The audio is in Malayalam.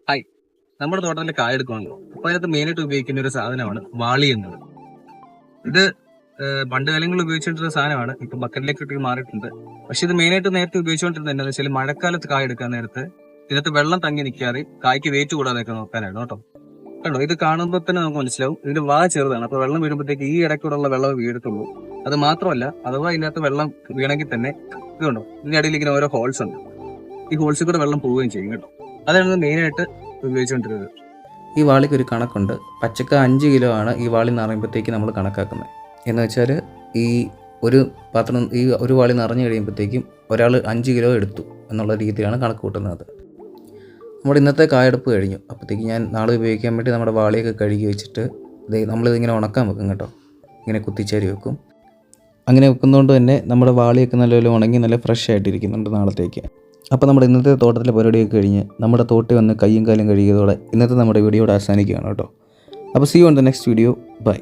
ഹായ്, നമ്മുടെ തോട്ടത്തിൽ കായ എടുക്കുവാണല്ലോ. അപ്പൊ അതിനകത്ത് മെയിനായിട്ട് ഉപയോഗിക്കുന്ന ഒരു സാധനമാണ് വാളി എന്നത്. ഇത് പണ്ട് കാലങ്ങളിൽ ഉപയോഗിച്ചുകൊണ്ടിരുന്ന സാധനമാണ്. ഇപ്പൊ ബക്കറ്റിലേക്ക് ഇട്ട് മാറിയിട്ടുണ്ട്. പക്ഷെ ഇത് മെയിനായിട്ട് നേരത്തെ ഉപയോഗിച്ചുകൊണ്ടിരുന്നത് എന്താണെന്ന് വെച്ചാൽ മഴക്കാലത്ത് കായ എടുക്കാൻ നേരത്ത് ഇതിനകത്ത് വെള്ളം തങ്ങി നിൽക്കാതെ കായ്ക്ക് വെയിറ്റ് കൂടാതെയൊക്കെ നോക്കാനായിരുന്നു കേട്ടോ. കണ്ടോ, ഇത് കാണുമ്പോൾ തന്നെ നമുക്ക് മനസ്സിലാവും ഇതിന്റെ വാ ചെറുതാണ്. അപ്പൊ വെള്ളം വീഴുമ്പോഴത്തേക്ക് ഈ ഇടയ്ക്കൂടെയുള്ള വെള്ളം വീഴത്തുള്ളൂ. അത് മാത്രമല്ല, അഥവാ ഇതിനകത്ത് വെള്ളം വീണെങ്കിൽ തന്നെ ഇതുണ്ടോ, ഇതിന്റെ അടിയിൽ ഇങ്ങനെ ഓരോ ഹോൾസ് ഉണ്ട്. ഈ ഹോൾസിൽ കൂടെ വെള്ളം പോവുകയും ചെയ്യും കേട്ടോ. അതാണ് മെയിനായിട്ട് ഉപയോഗിച്ചുകൊണ്ടിരുന്നത്. ഈ വാളിക്ക് ഒരു കണക്കുണ്ട്. പച്ചക്ക 5 കിലോ ആണ് ഈ വാളി നിറയുമ്പോഴത്തേക്ക് നമ്മൾ കണക്കാക്കുന്നത്. എന്ന് വെച്ചാൽ ഈ ഒരു പാത്രം, ഈ ഒരു വാളി നിറഞ്ഞു കഴിയുമ്പോഴത്തേക്കും ഒരാൾ 5 കിലോ എടുത്തു എന്നുള്ള രീതിയിലാണ് കണക്ക് കൂട്ടുന്നത്. നമ്മുടെ ഇന്നത്തെ കായെടുപ്പ് കഴിഞ്ഞു. അപ്പോഴത്തേക്ക് ഞാൻ നാളെ ഉപയോഗിക്കാൻ വേണ്ടി നമ്മുടെ വാളിയൊക്കെ കഴുകി വെച്ചിട്ട് നമ്മളിതിങ്ങനെ ഉണക്കാൻ വെക്കും കേട്ടോ. ഇങ്ങനെ കുത്തിച്ചേരി വെക്കും. അങ്ങനെ വെക്കുന്നതുകൊണ്ട് തന്നെ നമ്മുടെ വാളിയൊക്കെ നല്ലപോലെ ഉണങ്ങി നല്ല ഫ്രഷ് ആയിട്ടിരിക്കുന്നുണ്ട് നാളത്തേക്ക്. അപ്പോൾ നമ്മുടെ ഇന്നത്തെ തോട്ടത്തിലെ പരിപാടിയൊക്കെ കഴിഞ്ഞ് നമ്മുടെ തോട്ടിൽ വന്ന് കയ്യും കാലും കഴുകിയതോടെ ഇന്നത്തെ നമ്മുടെ വീഡിയോ അവസാനിക്കുകയാണ് കേട്ടോ. അപ്പോൾ see you on the next video. By.